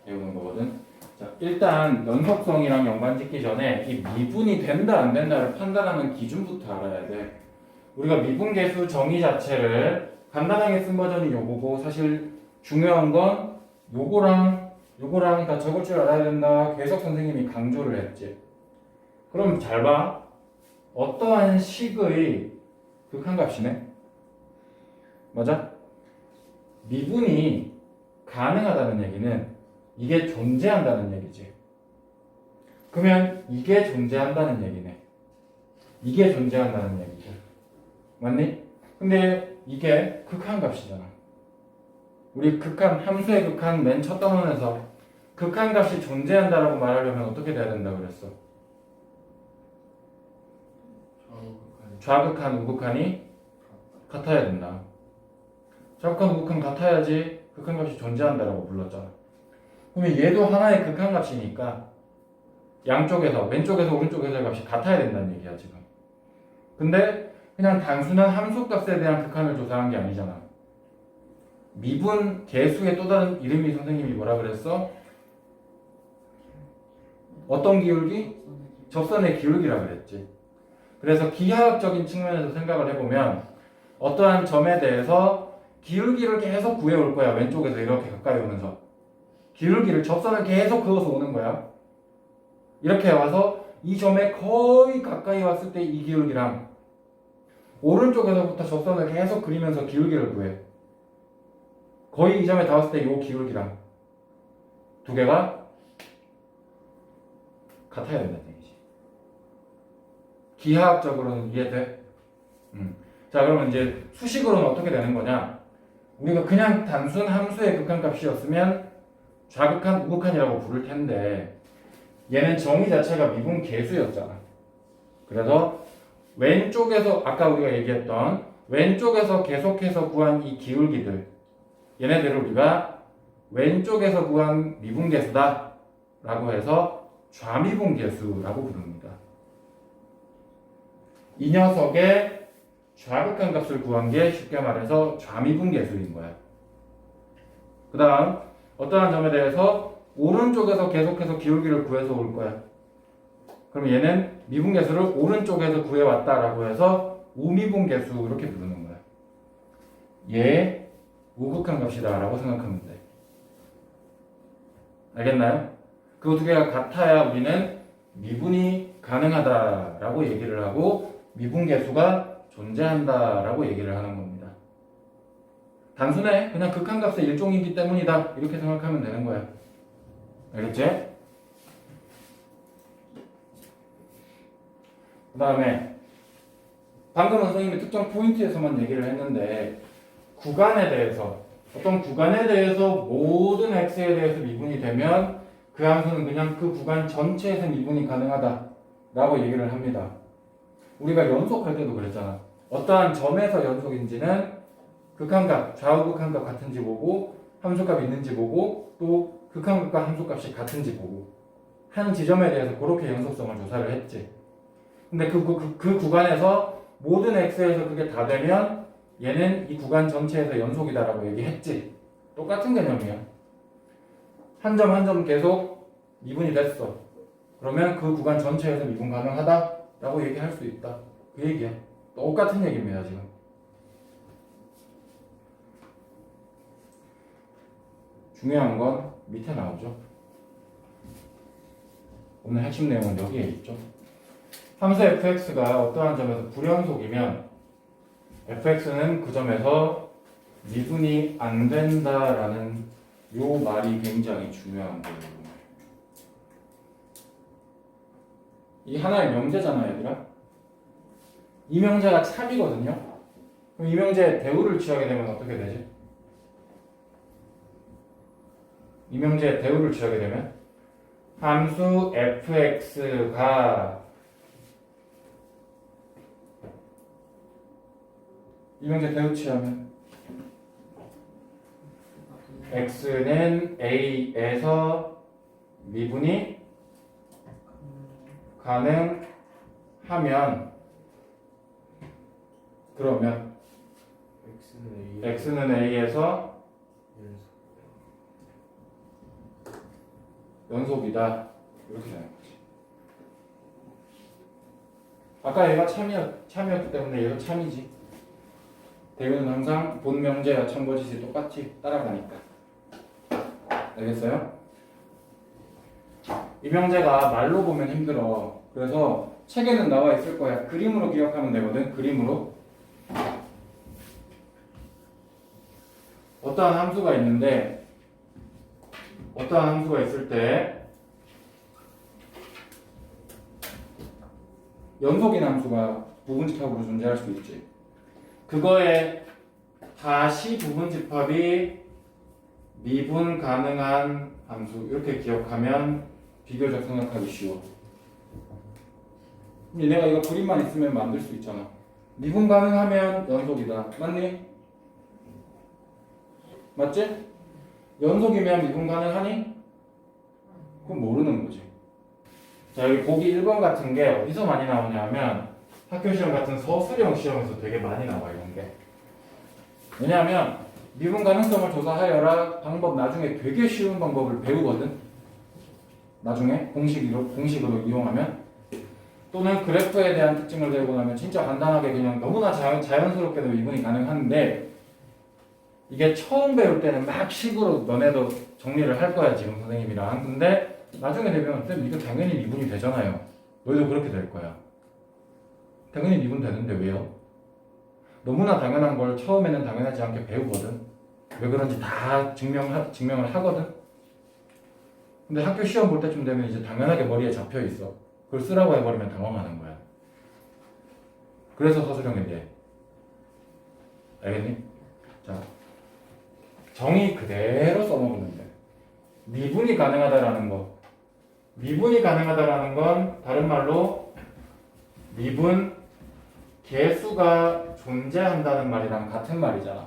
배우는 거거든. 자, 일단 연속성이랑 연관 짓기 전에 이 미분이 된다 안 된다를 판단하는 기준부터 알아야 돼. 우리가 미분계수 정의 자체를 간단하게 쓴 버전이 요거고, 사실 중요한 건 요거랑 다 적을 줄 알아야 된다. 계속 선생님이 강조를 했지. 그럼 잘 봐. 어떠한 식의 극한값이네. 맞아? 미분이 가능하다는 얘기는 이게 존재한다는 얘기지. 그러면 이게 존재한다는 얘기네. 이게 존재한다는 얘기죠. 맞니? 근데 이게 극한값이잖아. 우리 극한, 함수의 극한 맨 첫 단원에서 극한값이 존재한다라고 말하려면 어떻게 돼야 된다고 그랬어? 좌극한, 우극한이 같아야 된다. 좌극한, 우극한 같아야지 극한값이 존재한다라고 불렀잖아. 그러면 얘도 하나의 극한값이니까 양쪽에서, 왼쪽에서 오른쪽에서의 값이 같아야 된다는 얘기야 지금. 근데 그냥 단순한 함수값에 대한 극한을 조사한 게 아니잖아. 미분 계수의 또 다른 이름이 선생님이 뭐라 그랬어? 어떤 기울기? 접선의 기울기라 그랬지. 그래서 기하학적인 측면에서 생각을 해보면 어떠한 점에 대해서 기울기를 계속 구해올 거야. 왼쪽에서 이렇게 가까이 오면서 기울기를, 접선을 계속 그어서 오는 거야. 이렇게 와서 이 점에 거의 가까이 왔을 때 이 기울기랑 오른쪽에서부터 접선을 계속 그리면서 기울기를 구해. 거의 이 점에 닿았을 때 이 기울기랑 두 개가 같아야 된다는 얘기지. 기하학적으로는 이해돼? 자, 그러면 이제 수식으로는 어떻게 되는 거냐? 우리가 그냥 단순 함수의 극한값이었으면 좌극한, 우극한이라고 부를 텐데 얘는 정의 자체가 미분 계수였잖아. 그래서 왼쪽에서 아까 우리가 얘기했던 왼쪽에서 계속해서 구한 이 기울기들, 얘네들을 우리가 왼쪽에서 구한 미분계수다 라고 해서 좌미분계수라고 부릅니다. 이 녀석의 좌극한 값을 구한 게 쉽게 말해서 좌미분계수인 거야. 그 다음 어떠한 점에 대해서 오른쪽에서 계속해서 기울기를 구해서 올 거야. 그럼 얘는 미분계수를 오른쪽에서 구해왔다라고 해서 우미분계수 이렇게 부르는 거야. 얘 우극한 값이다 라고 생각하면 돼. 알겠나요? 그 두 개가 같아야 우리는 미분이 가능하다라고 얘기를 하고 미분계수가 존재한다라고 얘기를 하는 겁니다. 단순해. 그냥 극한값의 일종이기 때문이다 이렇게 생각하면 되는 거야. 알겠지? 그 다음에 방금 선생님이 특정 포인트에서만 얘기를 했는데 구간에 대해서, 어떤 구간에 대해서 모든 x에 대해서 미분이 되면 그 함수는 그냥 그 구간 전체에서 미분이 가능하다라고 얘기를 합니다. 우리가 연속할 때도 그랬잖아. 어떠한 점에서 연속인지는 극한값, 좌우 극한값 같은지 보고 함수값이 있는지 보고 또 극한값과 함수값이 같은지 보고 한 지점에 대해서 그렇게 연속성을 조사를 했지. 근데 그 구간에서 모든 x에서 그게 다 되면 얘는 이 구간 전체에서 연속이다라고 얘기했지. 똑같은 개념이야. 한 점 한 점 계속 미분이 됐어. 그러면 그 구간 전체에서 미분 가능하다라고 얘기할 수 있다. 그 얘기야. 똑같은 얘기입니다 지금. 중요한 건 밑에 나오죠. 오늘 핵심 내용은 여기에 있죠. 함수 fx가 어떠한 점에서 불연속이면 fx는 그 점에서 미분이 안 된다라는 요 말이 굉장히 중요한 거예요. 이 하나의 명제잖아 얘들아. 이 명제가 참이거든요. 그럼 이 명제에 대우를 취하게 되면 어떻게 되지? 이 명제에 대우를 취하게 되면 함수 fx가 이 명제 대우 취하면 x는 a에서 미분이 가능하면 그러면 x는 a에서 연속이다. 이렇게 되는 거지. 아까 얘가 참이었기 때문에 얘도 참이지. 대우는 항상 본 명제와 참고지시 똑같이 따라가니까. 알겠어요? 이 명제가 말로 보면 힘들어. 그래서 책에는 나와 있을 거야. 그림으로 기억하면 되거든. 그림으로. 어떠한 함수가 있는데 어떠한 함수가 있을 때 연속인 함수가 부분집합으로 존재할 수 있지. 그거에 다시 부분집합이 미분 가능한 함수 이렇게 기억하면 비교적 생각하기 쉬워. 얘네가 이거 그림만 있으면 만들 수 있잖아. 미분 가능하면 연속이다. 맞니? 맞지? 연속이면 미분 가능하니? 그건 모르는 거지. 자, 여기 보기 1번 같은 게 어디서 많이 나오냐면 학교 시험 같은 서술형 시험에서 되게 많이 나와 이런 게. 왜냐하면 미분 가능성을 조사하여라 방법 나중에 되게 쉬운 방법을 배우거든. 나중에 공식으로 이용하면 또는 그래프에 대한 특징을 배우고 나면 진짜 간단하게 그냥 너무나 자연스럽게도 미분이 가능한데 이게 처음 배울 때는 막 식으로 너네도 정리를 할 거야 지금 선생님이랑. 근데 나중에 되면 쌤 이거 당연히 미분이 되잖아요. 너희도 그렇게 될 거야. 당연히 미분 되는데 왜요? 너무나 당연한 걸 처음에는 당연하지 않게 배우거든. 왜 그런지 다 증명을 하거든. 근데 학교 시험 볼 때쯤 되면 이제 당연하게 머리에 잡혀 있어. 그걸 쓰라고 해버리면 당황하는 거야. 그래서 서술형이 돼. 알겠니? 자, 정의 그대로 써먹으면 돼. 미분이 가능하다라는 거. 미분이 가능하다라는 건 다른 말로 미분 개수가 존재한다는 말이랑 같은 말이잖아.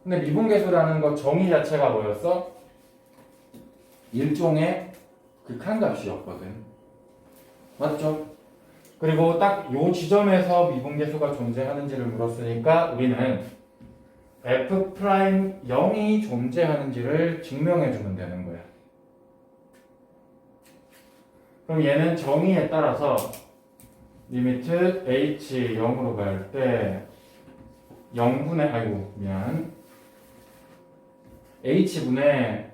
근데 미분 개수라는 거 정의 자체가 뭐였어? 일종의 극한값이었거든. 맞죠? 그리고 딱 요 지점에서 미분 개수가 존재하는지를 물었으니까 우리는 F'0이 존재하는지를 증명해 주면 되는 거야. 그럼 얘는 정의에 따라서 리미트 h 0으로 갈 때 0분의 h분의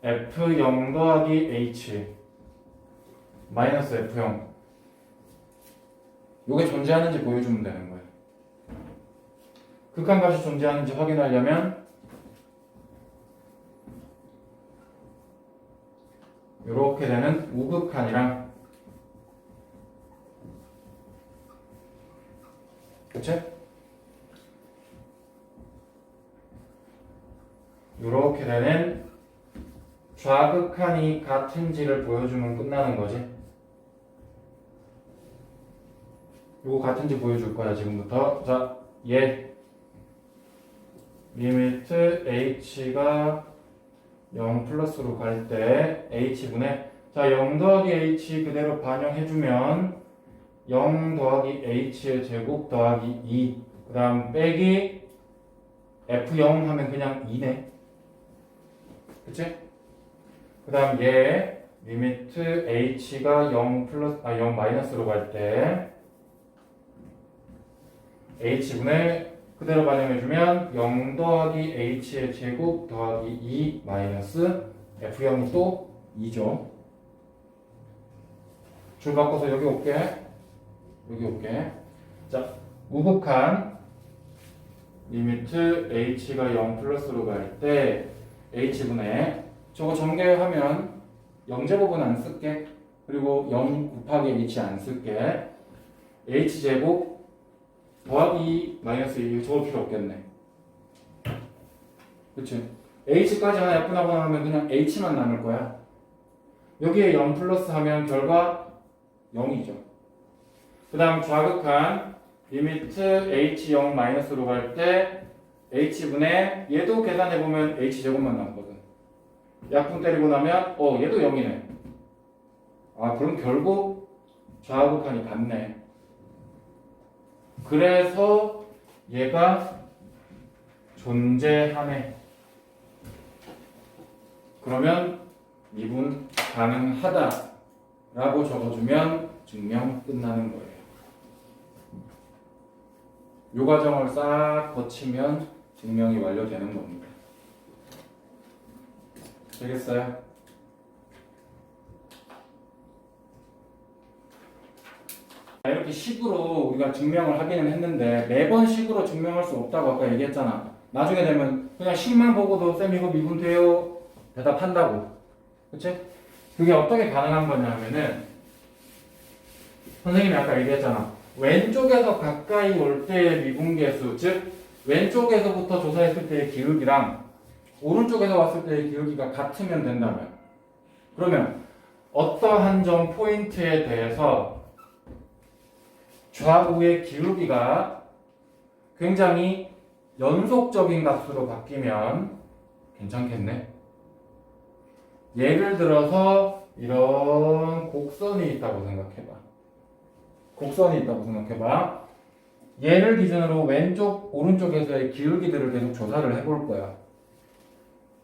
f0 더하기 h 마이너스 f0 요게 존재하는지 보여주면 되는 거예요. 극한값이 존재하는지 확인하려면 이렇게 되는 우극한이랑 그치? 이렇게 되는 좌극한이 같은지를 보여주면 끝나는 거지. 이거 같은지 보여줄 거야 지금부터. 자, 얘 리미트 h가 0 플러스로 갈 때 h분의 자 0 더하기 h 그대로 반영해주면 0 더하기 h의 제곱 더하기 2 그 다음 빼기 f0 하면 그냥 2네. 그치? 그 다음 얘 리미트 h가 0 마이너스로 갈 때 h분의 그대로 반영해주면 0 더하기 h의 제곱 더하기 2 마이너스 f0이 또 2죠. 줄 바꿔서 여기 올게. 자, 우극한 리미트 h가 0 플러스로 갈 때 h분의 저거 전개하면 0제곱은 안 쓸게. 그리고 0 곱하기 h 안 쓸게. h제곱 더하기 마이너스 2 저거 필요 없겠네. 그치? h까지 하나 약분하고 나면 그냥 h만 남을 거야. 여기에 0 플러스 하면 결과 0이죠. 그 다음 좌극한 리미트 h0 마이너스로 갈 때 h분의 얘도 계산해보면 h제곱만 남거든. 약분 때리고 나면 얘도 0이네. 아 그럼 결국 좌극한이 같네. 그래서 얘가 존재하네. 그러면 미분 가능하다라고 적어주면 증명 끝나는 거예요. 이 과정을 싹 거치면 증명이 완료되는 겁니다. 되겠어요? 이렇게 식으로 우리가 증명을 하기는 했는데 매번 식으로 증명할 수 없다고 아까 얘기했잖아. 나중에 되면 그냥 식만 보고도 쌤 이거 미분 돼요? 대답한다고. 그치? 그게 어떻게 가능한 거냐 하면은 선생님이 아까 얘기했잖아. 왼쪽에서 가까이 올 때의 미분계수, 즉 왼쪽에서부터 조사했을 때의 기울기랑 오른쪽에서 왔을 때의 기울기가 같으면 된다면, 그러면 어떠한 점 포인트에 대해서 좌우의 기울기가 굉장히 연속적인 값으로 바뀌면 괜찮겠네. 예를 들어서 이런 곡선이 있다고 생각해봐. 곡선이 있다고 생각해봐. 얘를 기준으로 왼쪽, 오른쪽에서의 기울기들을 계속 조사를 해볼 거야.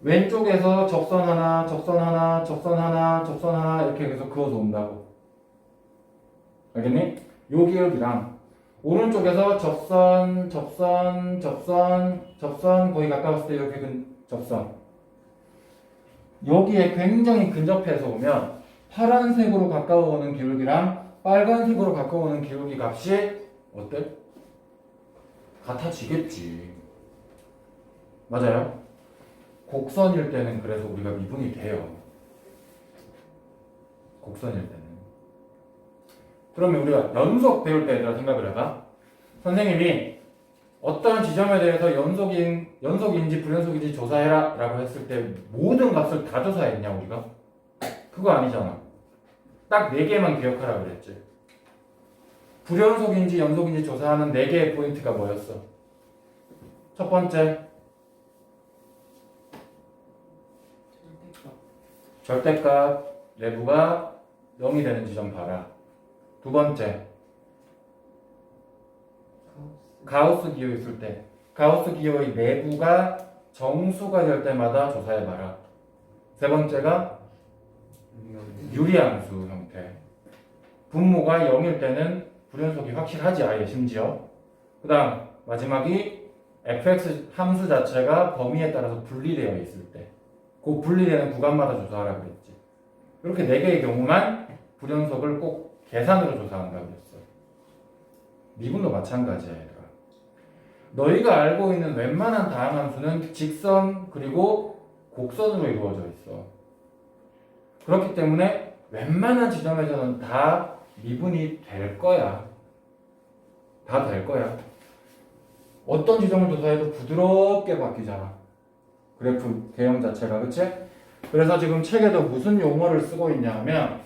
왼쪽에서 적선 하나, 적선 하나, 적선 하나, 적선 하나 이렇게 계속 그어서 온다고. 알겠니? 요 기울기랑 오른쪽에서 적선, 적선, 적선, 적선 거의 가까웠을 때 이렇게 적선. 여기에 굉장히 근접해서 오면 파란색으로 가까워오는 기울기랑 빨간색으로 가까워오는 기울기 값이 어때? 같아지겠지. 맞아요? 곡선일 때는 그래서 우리가 미분이 돼요. 곡선일 때는. 그러면 우리가 연속 배울 때 얘들아 생각을 해봐. 선생님이 어떠한 지점에 대해서 연속인지 불연속인지 조사해라 라고 했을 때 모든 값을 다 조사했냐 우리가? 그거 아니잖아. 딱 4개만 기억하라 그랬지. 불연속인지 연속인지 조사하는 4개의 포인트가 뭐였어? 첫 번째, 절대값 내부가 0이 되는 지점 봐라. 두 번째, 가우스 기호 있을 때 가우스 기호의 내부가 정수가 될 때마다 조사해봐라. 세 번째가 유리함수 형태. 분모가 0일 때는 불연속이 확실하지 아예 심지어. 그 다음 마지막이 fx 함수 자체가 범위에 따라서 분리되어 있을 때 그 분리되는 구간마다 조사하라 그랬지. 이렇게 4개의 경우만 불연속을 꼭 계산으로 조사한다 그랬어. 미분도 마찬가지야 얘들아. 너희가 알고 있는 웬만한 다항함수는 직선 그리고 곡선으로 이루어져 있어. 그렇기 때문에 웬만한 지점에서는 다 미분이 될 거야. 다 될 거야. 어떤 지점을 조사해도 부드럽게 바뀌잖아. 그래프 개형 자체가. 그치? 그래서 지금 책에도 무슨 용어를 쓰고 있냐 하면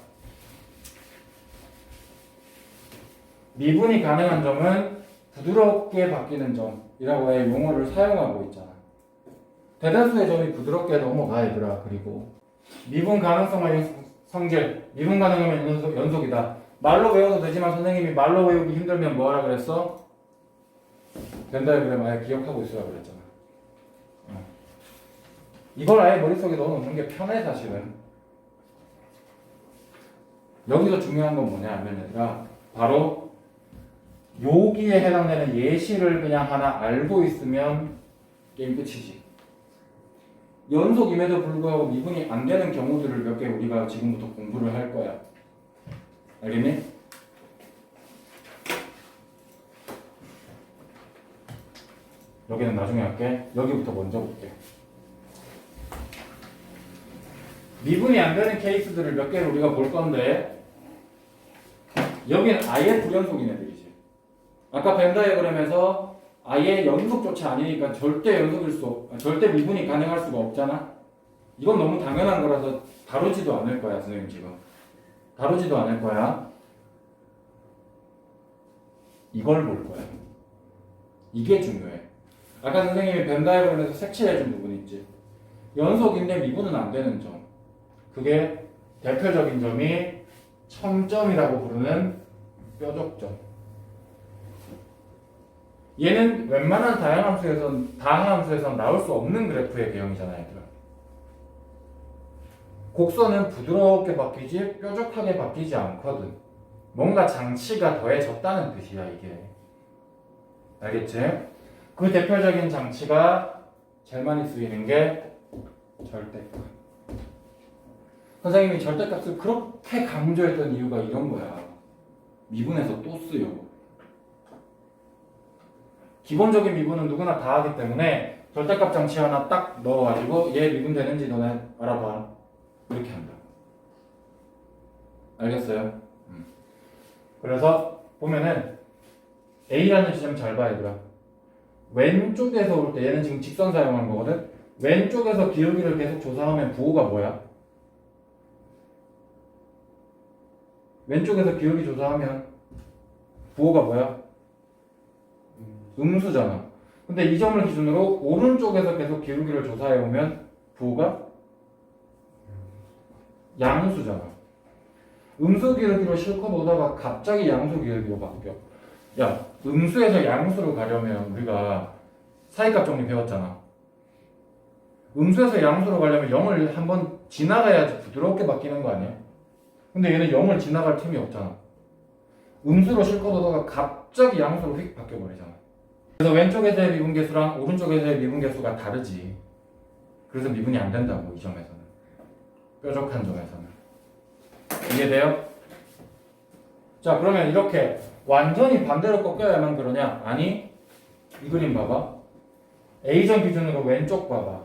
미분이 가능한 점은 부드럽게 바뀌는 점이라고의 용어를 사용하고 있잖아. 대다수의 점이 부드럽게 넘어가 얘들아. 그리고 미분 가능성과 성질, 미분 가능하면 연속이다. 말로 외워도 되지만 선생님이 말로 외우기 힘들면 뭐하라 그랬어? 벤다이그램 아예 기억하고 있으라 그랬잖아. 이걸 아예 머릿속에 넣어놓는 게 편해 사실은. 여기서 중요한 건 뭐냐 하면 얘들아, 바로 여기에 해당되는 예시를 그냥 하나 알고 있으면 게임 끝이지. 연속임에도 불구하고 미분이 안 되는 경우들을 몇 개 우리가 지금부터 공부를 할 거야. 알겠니? 여기는 나중에 할게. 여기부터 먼저 볼게. 미분이 안 되는 케이스들을 몇 개를 우리가 볼 건데, 여기는 아예 불연속인 애들이지. 아까 벤 다이어그램에서 아예 연속조차 아니니까 절대 미분이 가능할 수가 없잖아. 이건 너무 당연한 거라서 다루지도 않을 거야, 선생님 지금. 다루지도 않을 거야. 이걸 볼 거야. 이게 중요해. 아까 선생님이 벤 다이어그램에서 색칠해준 부분 있지. 연속인데 미분은 안 되는 점. 그게 대표적인 점이 첨점이라고 부르는 뾰족점. 얘는 웬만한 다항함수에선 나올 수 없는 그래프의 개형이잖아, 얘들아. 곡선은 부드럽게 바뀌지 뾰족하게 바뀌지 않거든. 뭔가 장치가 더해졌다는 뜻이야 이게. 알겠지? 그 대표적인 장치가 제일 많이 쓰이는 게 절대값. 선생님이 절대값을 그렇게 강조했던 이유가 이런 거야. 미분에서 또 쓰여. 기본적인 미분은 누구나 다 하기 때문에 절대값 장치 하나 딱 넣어가지고 얘 미분 되는지 너네 알아봐. 이렇게 한다. 알겠어요? 그래서 보면은 A라는 지점 잘 봐 얘들아. 왼쪽에서 올 때 얘는 지금 직선 사용한 거거든. 왼쪽에서 기울기를 계속 조사하면 부호가 뭐야? 왼쪽에서 기울기 조사하면 부호가 뭐야? 음수잖아. 근데 이 점을 기준으로 오른쪽에서 계속 기울기를 조사해 오면 부호가 양수잖아. 음수 기울기로 실컷 오다가 갑자기 양수 기울기로 바뀌어. 야, 음수에서 양수로 가려면 우리가 사이값 정리 배웠잖아. 음수에서 양수로 가려면 0을 한번 지나가야지 부드럽게 바뀌는 거 아니야? 근데 얘는 0을 지나갈 틈이 없잖아. 음수로 실컷 오다가 갑자기 양수로 휙 바뀌어버리잖아. 그래서 왼쪽에서의 미분계수랑 오른쪽에서의 미분계수가 다르지. 그래서 미분이 안 된다고 이 점에서는. 뾰족한 점에서는. 이해돼요? 자, 그러면 이렇게 완전히 반대로 꺾여야만 그러냐? 아니, 이 그림 봐봐. A점 기준으로 왼쪽 봐봐.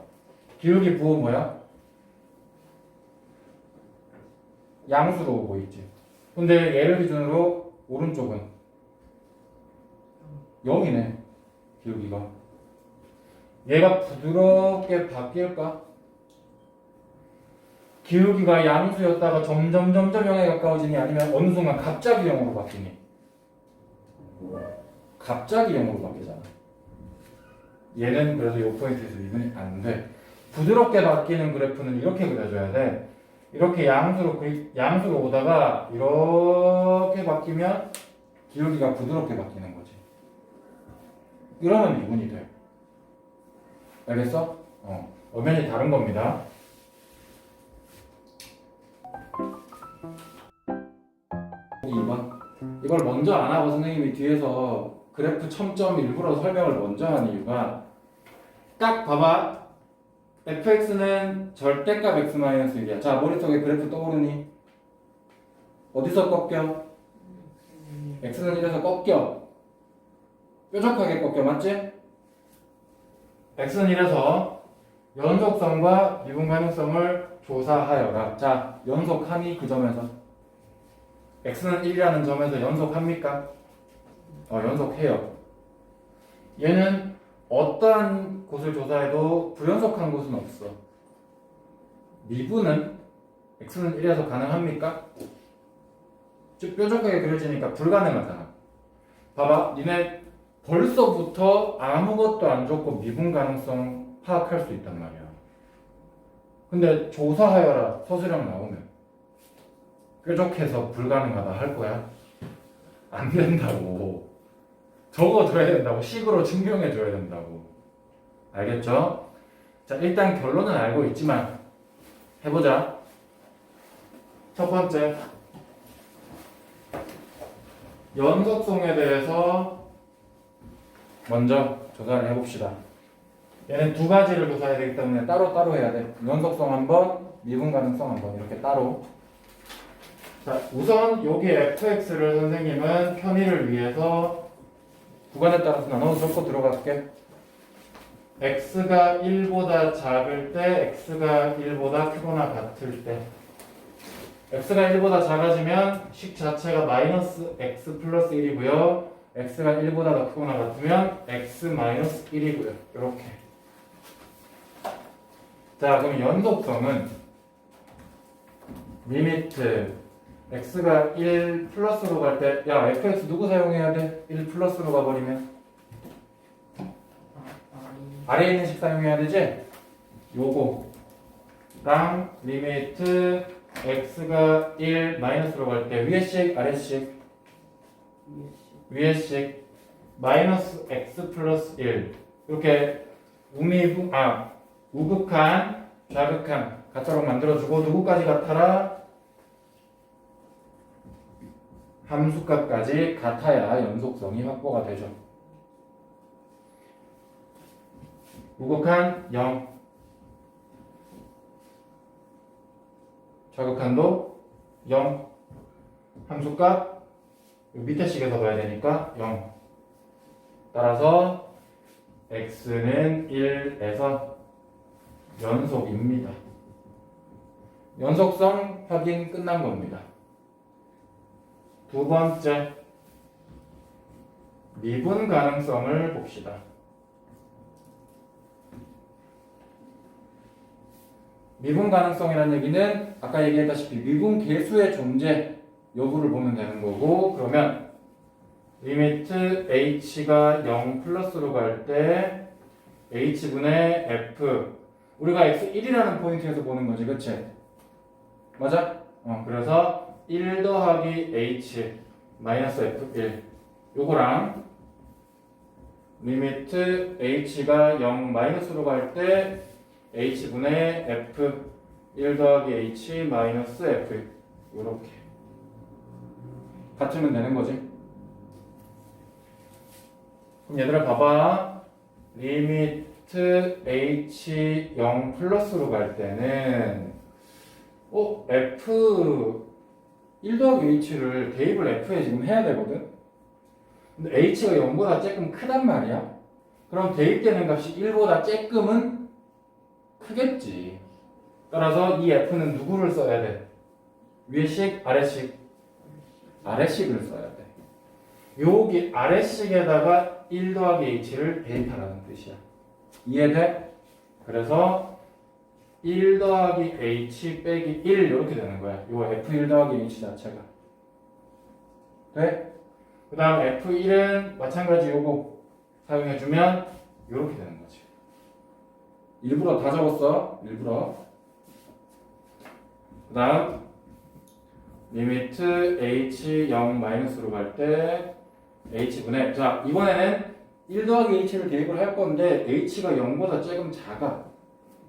기울기 부호 뭐야? 양수로 오고 있지. 근데 얘를 기준으로 오른쪽은 0이네. 기울기가. 얘가 부드럽게 바뀔까? 기울기가 양수였다가 점점 0에 가까워지니 아니면 어느 순간 갑자기 0으로 바뀌니? 갑자기 0으로 바뀌잖아. 얘는 그래서 이 포인트에서 미분이 안 돼. 부드럽게 바뀌는 그래프는 이렇게 그려줘야 돼. 이렇게 양수로 오다가 이렇게 바뀌면 기울기가 부드럽게 바뀌는 거지. 이러면 미분이 돼. 알겠어? 엄연히 다른 겁니다. 이걸 먼저 안 하고 선생님이 뒤에서 그래프 첨점 일부러 설명을 먼저 한 이유가 딱 봐봐. fx는 절대값 x-1이야. 자, 머릿속에 그래프 떠오르니? 어디서 꺾여? x는 1에서 꺾여. 뾰족하게 꺾여. 맞지? x는 1에서 연속성과 미분 가능성을 조사하여라. 자, 연속하니 그 점에서 x는 1이라는 점에서 연속합니까? 연속해요. 얘는 어떠한 곳을 조사해도 부연속한 곳은 없어. 미분은 x는 1에서 가능합니까? 즉 뾰족하게 그려지니까 불가능하잖아. 봐봐, 니네 벌써부터 아무것도 안 줬고 미분 가능성 파악할 수 있단 말이야. 근데 조사하여라 서술형 나오면 뾰족해서 불가능하다 할 거야? 안 된다고. 적어줘야 된다고. 식으로 증명해줘야 된다고. 알겠죠? 자, 일단 결론은 알고 있지만 해보자. 첫 번째, 연속성에 대해서 먼저 조사를 해봅시다. 얘는 두 가지를 조사해야 되기 때문에 따로따로 해야 돼. 연속성 한번, 미분 가능성 한번 이렇게 따로. 자, 우선 여기 fx를 선생님은 편의를 위해서 구간에 따라서 나눠서 적고 들어갈게. x가 1보다 작을 때, x가 1보다 크거나 같을 때. x가 1보다 작아지면 식 자체가 마이너스 x 플러스 1이고요. x가 1보다 더 크거나 같으면 x 마이너스 1이고요. 이렇게. 자, 그럼 연속성은 리미트 x가 1 플러스로 갈 때, 야, fx 누구 사용해야 돼? 1 플러스로 가버리면 아래에 있는 식 사용해야 되지? 요거랑 리미트 x가 1 마이너스로 갈 때 위에 식, 아래 식? 위에 식 마이너스 x 플러스 1 이렇게 우극한, 좌극한 같도록 만들어주고 누구까지 같아라? 함수값까지 같아야 연속성이 확보가 되죠. 우극한 0, 좌극한도 0, 함수값 밑에 식에서 봐야 되니까 0. 따라서 x는 1에서 연속입니다. 연속성 확인 끝난 겁니다. 두 번째, 미분 가능성을 봅시다. 미분 가능성이라는 얘기는 아까 얘기했다시피 미분 계수의 존재 여부를 보면 되는 거고, 그러면 리미트 h가 0 플러스로 갈 때 h분의 f, 우리가 x1이라는 포인트에서 보는 거지, 그치? 맞아? 그래서 1 더하기 h 마이너스 f1 요거랑 리미트 h가 0 마이너스로 갈 때 h분의 f 1 더하기 h 마이너스 f 요렇게 같으면 되는 거지. 그럼 얘들아 봐봐. 리미트 h 0 플러스로 갈 때는 f 1 더하기 h를 대입을 f에 지금 해야 되거든. 근데 h가 0보다 조금 크단 말이야. 그럼 대입되는 값이 1보다 조금은 크겠지. 따라서 이 f는 누구를 써야 돼? 위식, 아래식? 아래식을 써야 돼. 여기 아래식에다가 1 더하기 h를 대입하라는 뜻이야. 이해돼? 그래서 1 더하기 h 빼기 1 이렇게 되는 거야. 요 f1 더하기 h 자체가. 돼? 그 다음 f1은 마찬가지 요거 사용해주면 이렇게 되는 거지. 일부러 다 적었어. 일부러. 그 다음 리미트 h 0 마이너스로 갈 때 h분의, 자 이번에는 1 더하기 h를 대입을 할 건데 h가 0보다 조금 작아.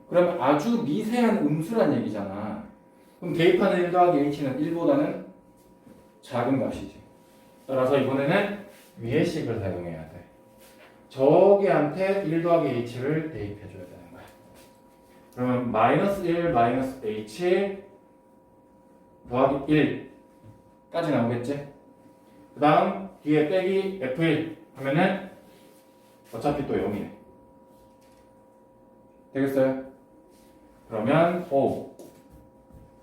그러면 아주 미세한 음수란 얘기잖아. 그럼 대입하는 1 더하기 h는 1보다는 작은 값이지. 따라서 이번에는 위의 식을 사용해야 돼. 저기한테 1 더하기 h를 대입해줘야 되는 거야. 그러면 마이너스 1 마이너스 h 더하기 1까지 나오겠지? 그 다음 뒤에 빼기 f1 하면은 어차피 또 0이네. 되겠어요? 그러면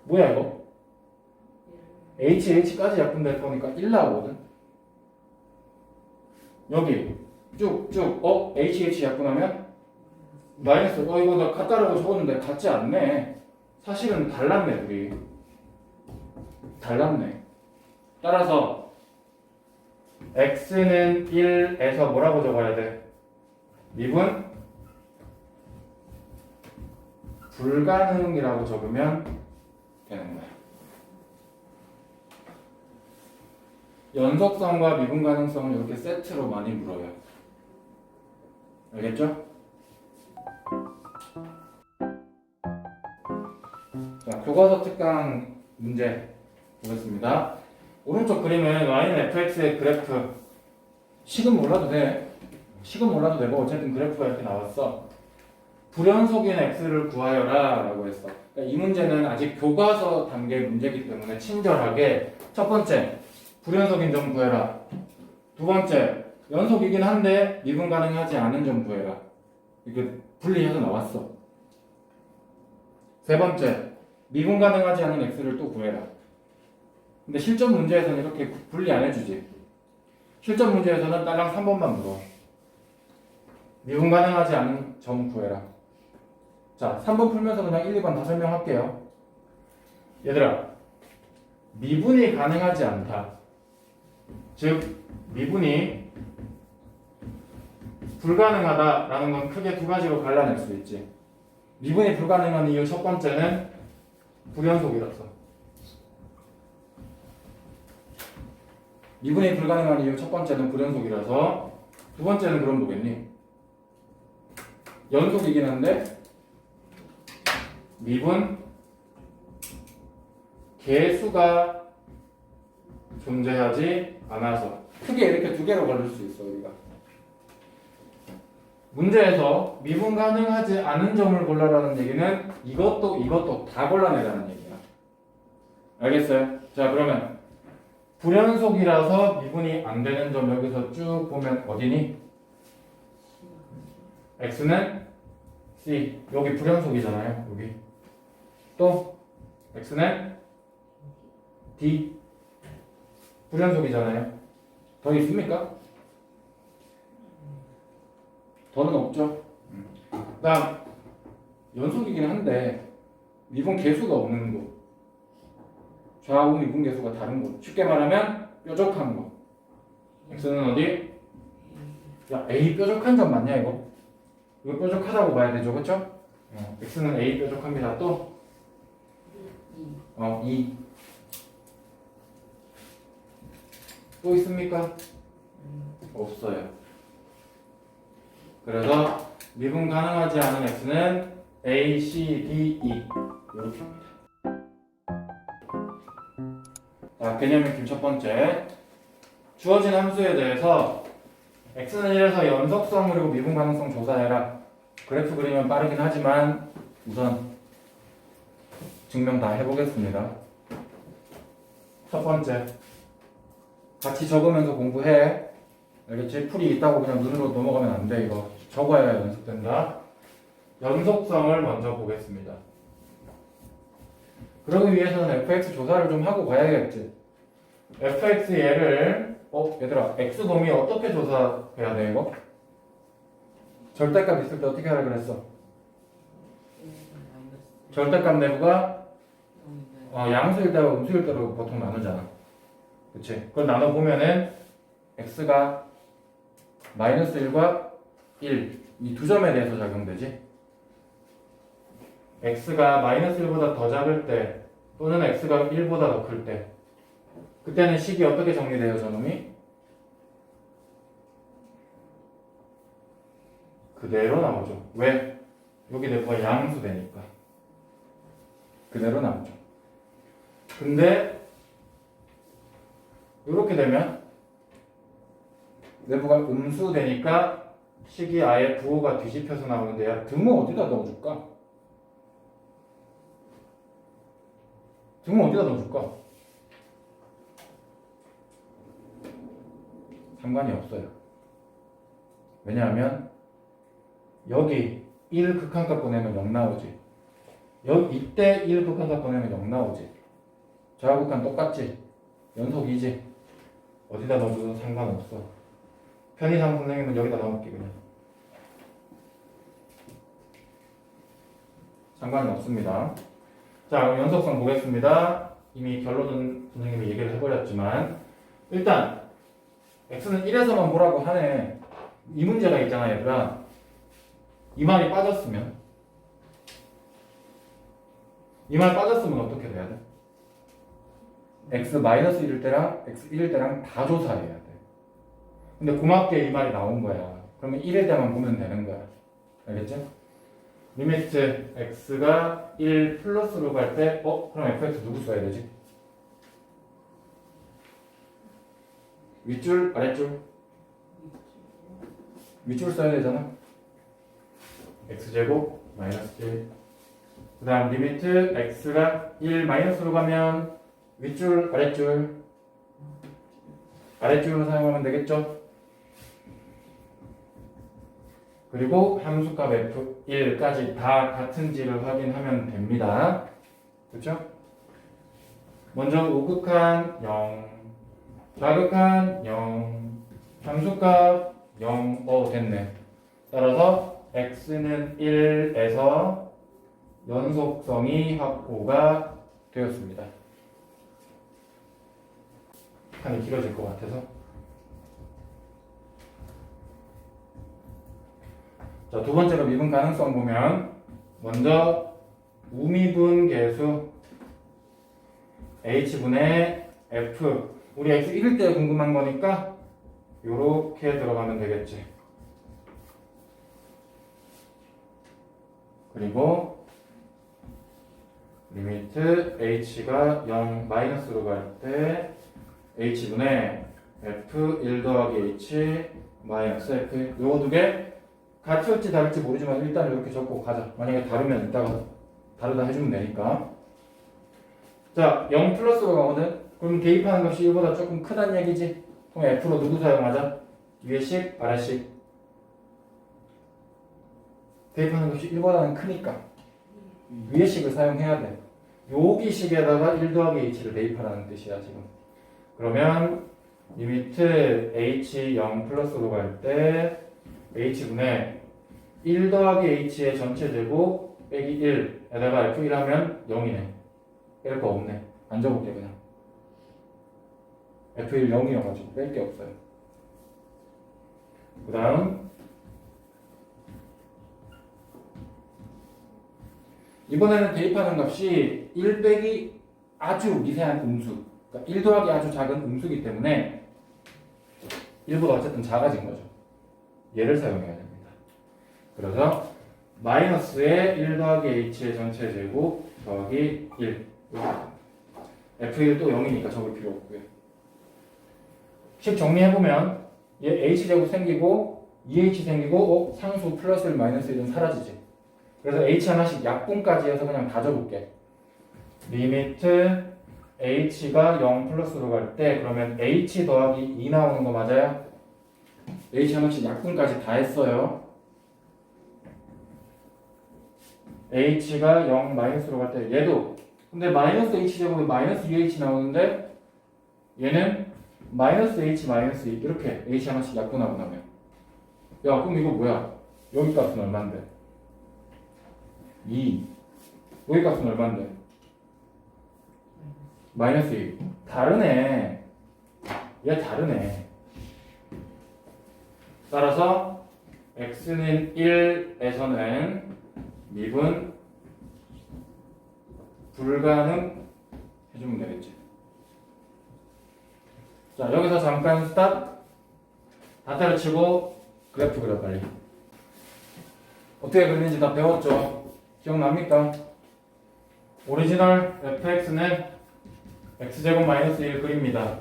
뭐야 이거? h까지 약분될 거니까 1 나오거든. 여기 쭉쭉 hh 약분하면 마이너스 이거 나 같다라고 적었는데 같지 않네. 사실은 달랐네. 우리 달랐네. 따라서 x는 1에서 뭐라고 적어야 돼? 미분 불가능이라고 적으면 되는 거야. 연속성과 미분 가능성을 이렇게 세트로 많이 물어요. 알겠죠? 자, 교과서 특강 문제 보겠습니다. 오른쪽 그림은 y는 fx의 그래프. 식은 몰라도 돼. 식은 몰라도 되고 어쨌든 그래프가 이렇게 나왔어. 불연속인 x를 구하여라 라고 했어. 그러니까 이 문제는 아직 교과서 단계 문제이기 때문에 친절하게 첫 번째 불연속인 점 구해라. 두 번째 연속이긴 한데 미분 가능하지 않은 점 구해라. 이렇게 분리해서 나왔어. 세 번째 미분 가능하지 않은 x를 또 구해라. 근데 실전 문제에서는 이렇게 분리 안 해주지. 실전 문제에서는 딸랑 3번만 물어. 미분 가능하지 않은 점 구해라. 자, 3번 풀면서 그냥 1, 2번 다 설명할게요. 얘들아, 미분이 가능하지 않다. 즉, 미분이 불가능하다라는 건 크게 두 가지로 갈라낼 수 있지. 미분이 불가능한 이유 첫 번째는 불연속이라서. 미분이 불가능한 이유 첫 번째는 불연속이라서. 두 번째는 그럼 뭐겠니? 연속이긴 한데 미분 개수가 존재하지 않아서 크게 이렇게 두 개로 걸릴 수 있어 우리가. 문제에서 미분 가능하지 않은 점을 골라라는 얘기는 이것도 다 골라내라는 얘기야. 알겠어요? 자 그러면 불연속이라서 미분이 안 되는 점 여기서 쭉 보면 어디니? x는 c 여기 불연속이잖아요. 여기 또 x는 d 불연속이잖아요. 더 있습니까? 더는 없죠. 그다음 연속이긴 한데 미분 개수가 없는 거, 좌우 미분 개수가 다른 거. 쉽게 말하면 뾰족한 거. x는 어디? 야 a 뾰족한 점 맞냐 이거? 이거 뾰족하다고 봐야 되죠, 그렇죠? x는 a 뾰족합니다. 또 2. 또 있습니까? 없어요. 그래서 미분 가능하지 않은 x는 a, c, d, e 이렇게입니다. 자, 개념 익힘 첫 번째. 주어진 함수에 대해서 x는 1에서 연속성 그리고 미분 가능성 조사해라. 그래프 그리면 빠르긴 하지만 우선 증명 다 해보겠습니다. 첫 번째. 같이 적으면서 공부해. 알겠지? 풀이 있다고 그냥 눈으로 넘어가면 안 돼. 이거 적어야 연습된다. 연속성을 먼저 보겠습니다. 그러기 위해서는 fx 조사를 좀 하고 가야겠지. fx 얘를 얘들아 x 범위 어떻게 조사해야 돼 이거? 절대값 있을 때 어떻게 하라 그랬어? 절대값 내부가 양수일 때와 음수일 때로 보통 나누잖아. 그치? 그걸 나눠보면은 x가 마이너스 1과 1 이 두 점에 대해서 적용되지. x가 마이너스 1보다 더 작을 때 또는 x가 1보다 더 클 때 그때는 식이 어떻게 정리돼요 저놈이? 그대로 나오죠. 왜? 여기 내부가 양수 되니까 그대로 나오죠. 근데 이렇게 되면 내부가 음수 되니까 식이 아예 부호가 뒤집혀서 나오는데 야 등호 어디다 넣어줄까? 등호 어디다 넣어줄까? 상관이 없어요. 왜냐하면 여기 1 극한값 보내면 0 나오지. 여기 이때 1 극한값 보내면 0 나오지. 좌우 극한 똑같지? 연속이지? 어디다 넣어줘도 상관없어. 편의상 선생님은 여기다 넣을게 그냥. 상관은 없습니다. 자 그럼 연속성 보겠습니다. 이미 결론은 선생님이 얘기를 해버렸지만 일단 x는 1에서만 보라고 하네. 이 문제가 있잖아 얘들아. 이 말이 빠졌으면 어떻게 돼야 돼? x 마이너스 1일 때랑 x 1일 때랑 다 조사해야 돼. 근데 고맙게 이 말이 나온 거야. 그러면 1일 때만 보면 되는 거야. 알겠지? 리미트 x가 1 플러스로 갈 때 그럼 fx 누구 써야 되지? 윗줄, 아랫줄? 윗줄 써야 되잖아. x제곱 마이너스 1. 그 다음 리미트 x가 1 마이너스로 가면 윗줄, 아랫줄? 아랫줄로 사용하면 되겠죠? 그리고 함수값 f1까지 다 같은지를 확인하면 됩니다. 그렇죠? 먼저 우극한 0, 좌극한 0, 함수값 0, 됐네. 따라서 x는 1에서 연속성이 확보가 되었습니다. 판이 길어질 것 같아서. 자, 두 번째로 미분 가능성 보면 먼저 우미분 계수 h분의 f 우리 x 1일 때 궁금한 거니까 요렇게 들어가면 되겠지. 그리고 리미트 h가 0 마이너스로 갈 때 h분의 f1 더하기 h 마이너스 f 요거 두 개 같이 올지 다를지 모르지만 일단 이렇게 적고 가자. 만약에 다르면 이따가 다르다 해주면 되니까. 자, 0 플러스로 가거든. 그럼 대입하는 값이 1보다 조금 크다는 얘기지. 그럼 f로 누구 사용하자? 위에식, 아래식. 대입하는 값이 1보다는 크니까 위에식을 사용해야 돼. 여기 식에다가 1 더하기 h를 대입하라는 뜻이야 지금. 그러면 리미트 h 0 플러스로 갈 때 h분의 1 더하기 h의 전체 제곱 빼기 1에다가 f1 하면 0이네. 뺄 거 없네. 안 적을게 그냥. f1 0이어가지고 뺄 게 없어요. 그 다음 이번에는 대입하는 값이 1 빼기 아주 미세한 음수, 그러니까 1 더하기 아주 작은 음수이기 때문에 1보다 어쨌든 작아진 거죠. 얘를 사용해야 됩니다. 그래서 마이너스의 1 더하기 h의 전체 제곱 더하기 1 f1 또 0이니까 적을 필요 없고요. 식 정리해보면 얘 h제곱 생기고 2h 생기고 상수 플러스 1 마이너스 1은 사라지지. 그래서 h 하나씩 약분까지 해서 그냥 다 적을게. 리미트 h가 0 플러스로 갈 때 그러면 h 더하기 2 나오는 거 맞아요? h 하나씩 약분까지 다 했어요. h가 0 마이너스로 갈 때 얘도 근데 마이너스 h 제곱에 마이너스 2h 나오는데 얘는 마이너스 h 마이너스 2 이렇게 h 하나씩 약분하고 나면 야 그럼 이거 뭐야? 여기 값은 얼만데? 2 여기 값은 얼만데? 마이너스 2 다르네. 얘 다르네. 따라서 x는 1에서는 미분 불가능 해주면 되겠지. 자 여기서 잠깐 스탑. 다 때려치고 그래프 그려 빨리. 어떻게 그리는지 다 배웠죠? 기억납니까? 오리지널 fx는 x제곱 마이너스 1 그립니다.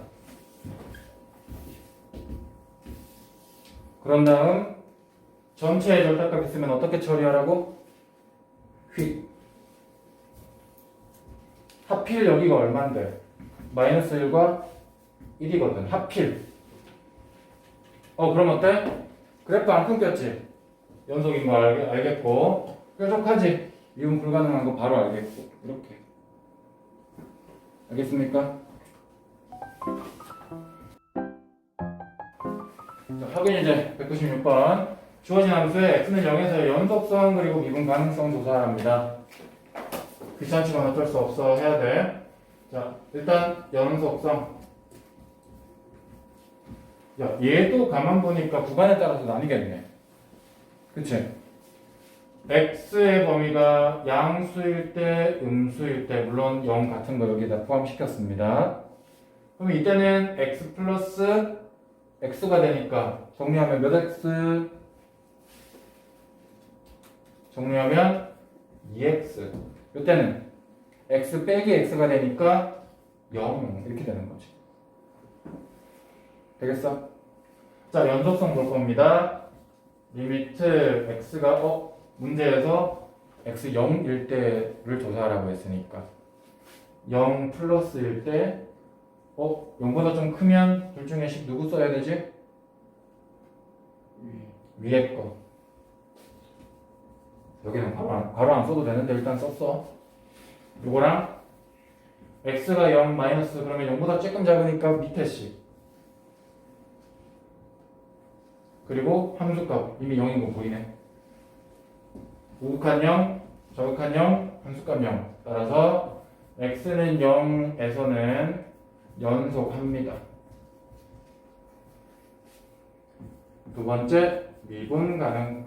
그런 다음 전체의 절대값 있으면 어떻게 처리하라고? 휙. 하필 여기가 얼만데? 마이너스 1과 1이거든. 하필. 그럼 어때? 그래프 안 끊겼지? 연속인 거 알겠고 뾰족하지? 미분 불가능한 거 바로 알겠고 이렇게 알겠습니까? 자, 확인 이제 196번 주어진 함수에 x는 0에서 연속성 그리고 미분 가능성 조사합니다. 귀찮지만 어쩔 수 없어 해야 돼. 자 일단 연속성. 야 얘도 가만 보니까 구간에 따라서 나뉘겠네. 그치? x의 범위가 양수일 때, 음수일 때, 물론 0 같은 거 여기다 포함시켰습니다. 그럼 이때는 x 플러스 x가 되니까 정리하면 몇 x? 정리하면 2x. 이때는 x 빼기 x가 되니까 0 이렇게 되는 거지. 되겠어? 자 연속성 볼 겁니다. 리미트 x가 문제에서 x 0일 때를 조사하라고 했으니까 0 플러스일 때 0보다 좀 크면 둘 중에 식 누구 써야 되지? 위에 거. 여기는 바로 안 써도 되는데 일단 썼어. 요거랑 x가 0 마이너스 그러면 0보다 조금 작으니까 밑에 식. 그리고 함수값 이미 0인 거 보이네. 우극한 0, 저극한 0, 함수값 0. 따라서 x는 0에서는 연속합니다. 두 번째, 미분 가능.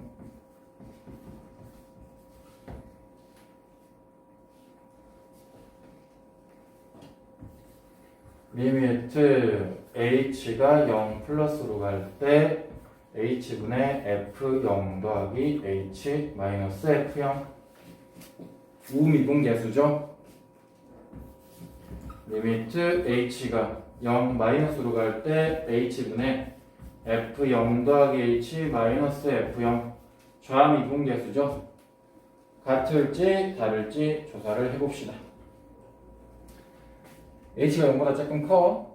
리미트 h가 0 플러스로 갈 때 h분의 f0 더하기 h 마이너스 f0 우미분 계수죠. 리미트 h가 0 마이너스로 갈 때 h분의 f0 더하기 h 마이너스 f0 좌미분계수죠. 같을지 다를지 조사를 해봅시다. h가 0보다 조금 커.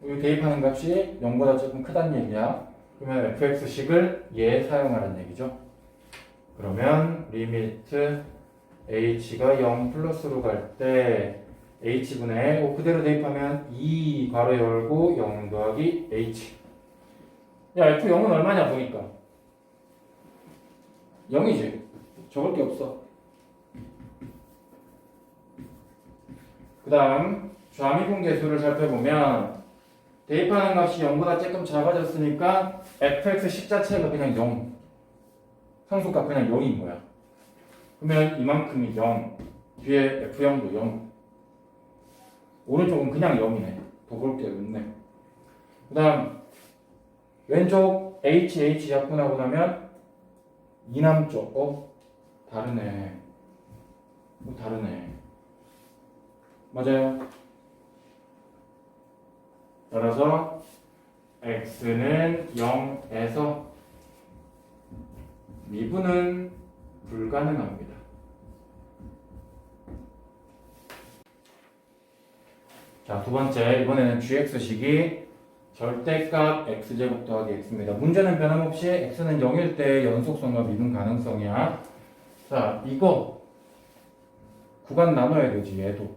여기 대입하는 값이 0보다 조금 크다는 얘기야. 그러면 fx식을 얘 사용하라는 얘기죠. 그러면 리미트 h가 0 플러스로 갈 때 h분의 그대로 대입하면 2 괄호 열고 0 더하기 h. 야 f0은 얼마냐 보니까 0이지. 적을 게 없어. 그 다음 좌미분계수를 살펴보면 대입하는 값이 0보다 조금 작아졌으니까 fx식 자체가 그냥 0. 상수값 그냥 0인 거야. 그러면 이만큼이 0. 뒤에 f0도 0. 오른쪽은 그냥 0이네. 더 볼 게 없네. 그 다음 왼쪽 h 약분하고 나면 이남쪽 다르네. 다르네. 맞아요. 따라서 x는 0에서 미분은 불가능합니다. 자, 두 번째, 이번에는 gx식이 절대값 x제곱 더하기 x입니다. 문제는 변함없이 x는 0일 때 연속성과 미분 가능성이야. 자, 이거 구간 나눠야 되지, 얘도.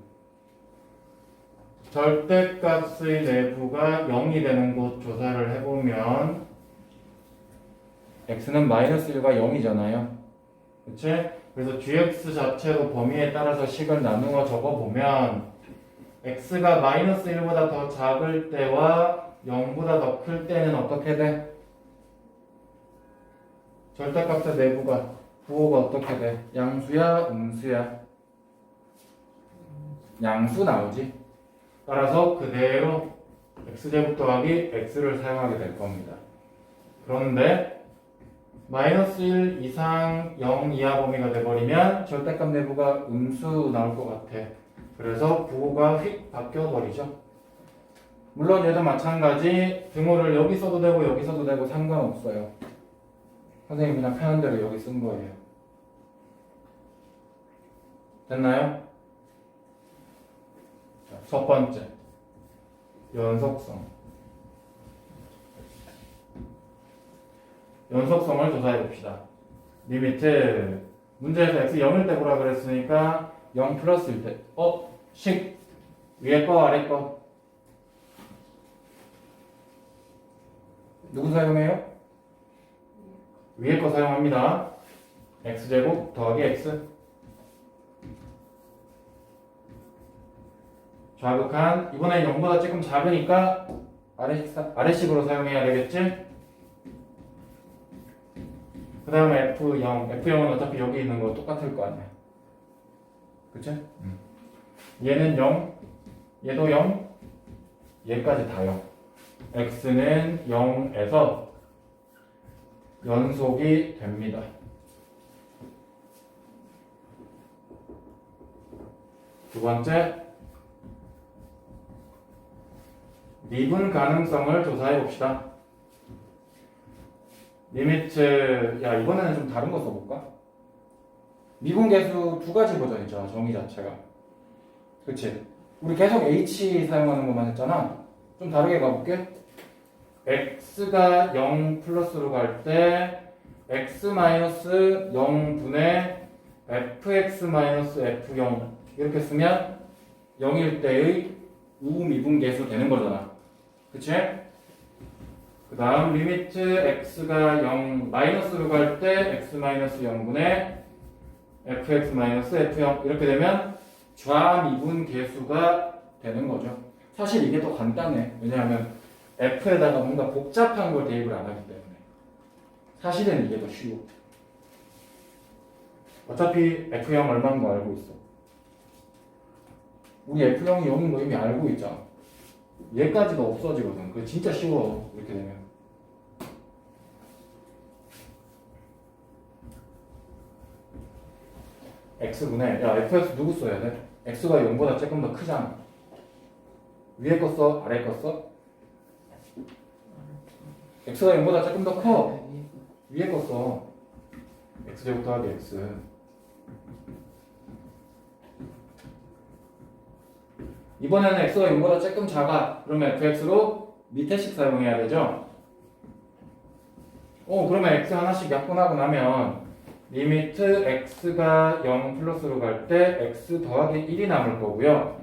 절대값의 내부가 0이 되는 곳 조사를 해보면 x는 마이너스 1과 0이잖아요. 그치? 그래서 gx 자체로 범위에 따라서 식을 나누어 적어보면 x가 마이너스 1보다 더 작을 때와 0보다 더 클 때는 어떻게 돼? 절대값의 내부가 부호가 어떻게 돼? 양수야? 음수야? 양수 나오지? 따라서 그대로 x제곱 더하기 x를 사용하게 될 겁니다. 그런데 마이너스 1 이상 0 이하 범위가 돼버리면 절대값 내부가 음수 나올 것 같아. 그래서 부호가 휙 바뀌어버리죠. 물론 얘도 마찬가지 등호를 여기 써도 되고 여기 써도 되고 상관없어요. 선생님이 그냥 편한 대로 여기 쓴 거예요. 됐나요? 자, 첫 번째 연속성. 연속성을 조사해 봅시다. 리미트 문제에서 x 0일 때 보라 그랬으니까 0 플러스일 때 식 위에 거 아래 거 누구 사용해요? 위에 거 사용합니다. x제곱 더하기 x 좌극한 이번에 0보다 조금 작으니까 아래식으로 사용해야 되겠지? 그 다음에 F0은 어차피 여기 있는 거 똑같을 거 아니야. 그치? 얘는 0, 얘도 0, 얘까지 다 0. x는 0에서 연속이 됩니다. 두 번째, 미분 가능성을 조사해 봅시다. 리미트, 야 이번에는 좀 다른 거 써볼까? 미분 계수 두 가지 버전 있잖아, 정의 자체가. 그치? 우리 계속 h 사용하는 것만 했잖아. 좀 다르게 가볼게. x가 0 플러스로 갈 때 x-0분의 fx-f0 이렇게 쓰면 0일 때의 우미분계수 되는 거잖아. 그치? 그 다음 리미트 x가 0 마이너스로 갈 때 x-0분의 fx-f0 이렇게 되면 좌미분계수가 되는 거죠. 사실 이게 더 간단해. 왜냐하면 f에다가 뭔가 복잡한 걸 대입을 안 하기 때문에 사실은 이게 더 쉬워. 어차피 f0 얼마인 거 알고 있어. 우리 f0이 0인 거 이미 알고 있잖아. 얘까지도 없어지거든. 그게 진짜 쉬워. 이렇게 되면 x분의 야 fx 누구 써야 돼? x가 0보다 조금 더 크잖아. 위에 거 써? 아래 거 써? x가 0보다 조금 더 커. 위에 거 써. x제곱 더하기 x. 이번에는 x가 0보다 조금 작아. 그러면 fx로 밑에 식 사용해야 되죠? 그러면 x 하나씩 약분하고 나면 리미트 x가 0 플러스로 갈 때 x 더하기 1이 남을 거고요.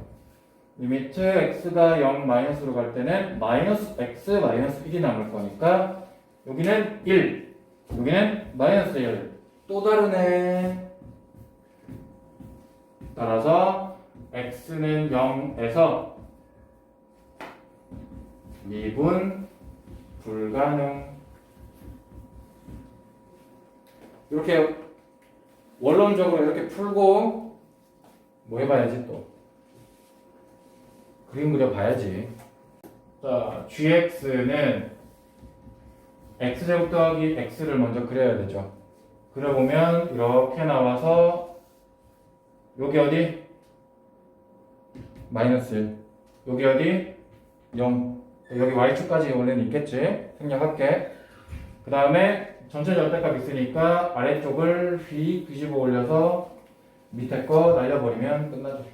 리미트 x가 0 마이너스로 갈 때는 마이너스 x 마이너스 1이 남을 거니까 여기는 1, 여기는 마이너스 1. 또 다르네. 따라서 x는 0에서 미분 불가능. 이렇게 원론적으로 이렇게 풀고 뭐 해봐야지 또 그림 그려봐야지. 자, gx는 x제곱 더하기 x를 먼저 그려야 되죠. 그려보면 이렇게 나와서 여기 어디? 마이너스 1. 여기 어디? 0. 여기 y축까지 원래는 있겠지? 생략할게. 그 다음에 전체 절대값 있으니까 아래쪽을 휙 뒤집어 올려서 밑에 거 날려버리면 끝나죠.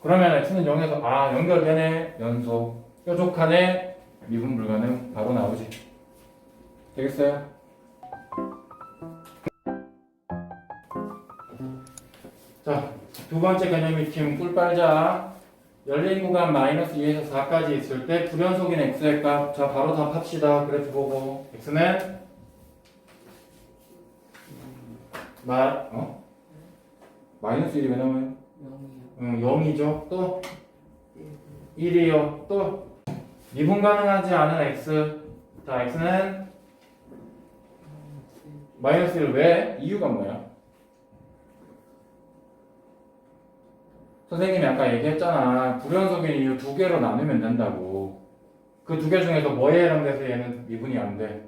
그러면 x는 0에서 연결되네. 연속. 뾰족하네. 미분 불가능. 바로 나오지. 되겠어요? 자, 두 번째 개념 익힘 꿀 빨자. 열린 구간 마이너스 2에서 4까지 있을 때 불연속인 x의 값. 자, 바로 답합시다. 그래프 보고. x는 마이너스 1이 왜 나와요? 0이죠. 또 1이요. 또 미분 가능하지 않은 x. 자, x는 마이너스 1. 왜? 이유가 뭐야? 선생님이 아까 얘기했잖아. 불연속인 이유 두 개로 나누면 된다고. 그 두 개 중에서 뭐에 해당돼서 얘는 미분이 안 돼?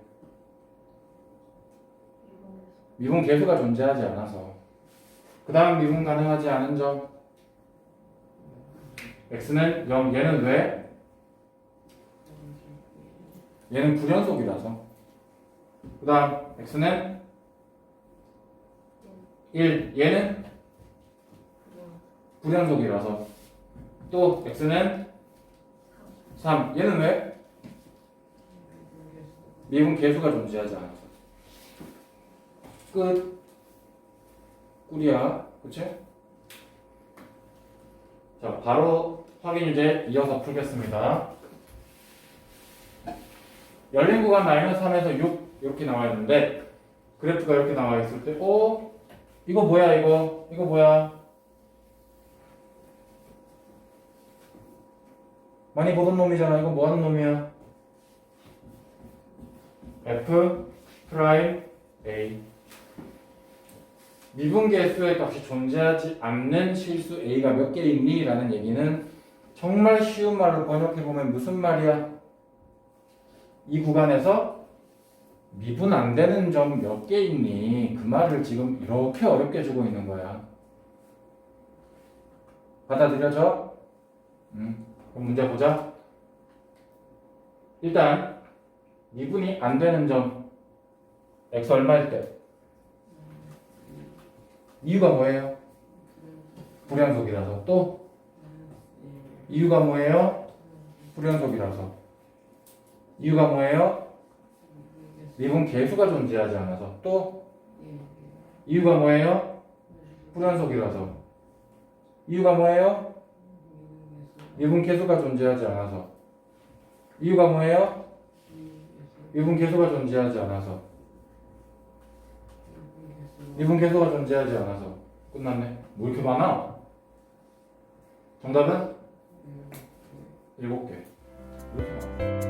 미분 계수가 존재하지 않아서. 그 다음 미분 가능하지 않은 점. x는 0. 얘는 왜? 얘는 불연속이라서. 그 다음 x는 1. 얘는 불연속이라서. 또 x는 3. 얘는 왜? 미분 계수가 존재하지 않아서. 끝. 꿀이야. 그치? 자, 바로 확인 유제 이어서 풀겠습니다. 열린 구간 마이너스 3에서 6 이렇게 나와 있는데 그래프가 이렇게 나와 있을 때 이거 뭐야 이거 뭐야? 많이 보던 놈이잖아. 이거 뭐 하는 놈이야? f 프라임 a. 미분계수의 값이 존재하지 않는 실수 a가 몇 개 있니? 라는 얘기는 정말 쉬운 말로 번역해보면 무슨 말이야? 이 구간에서 미분 안 되는 점 몇 개 있니? 그 말을 지금 이렇게 어렵게 주고 있는 거야. 받아들여져? 그럼 문제 보자. 일단 미분이 안 되는 점 x 얼마일 때? 이유가 뭐예요? 불연속이라서. 또 이유가 뭐예요? 불연속이라서. 이유가 뭐예요? 미분 계수가 존재하지 않아서. 또 이유가 뭐예요? 불연속이라서. 이유가 뭐예요? 미분 계수가 존재하지 않아서. 이유가 뭐예요? 미분 계수가 존재하지 않아서. 미분 계수가 존재하지 않아서. 끝났네. 뭐 이렇게 많아? 정답은 7개. 이렇게 많아.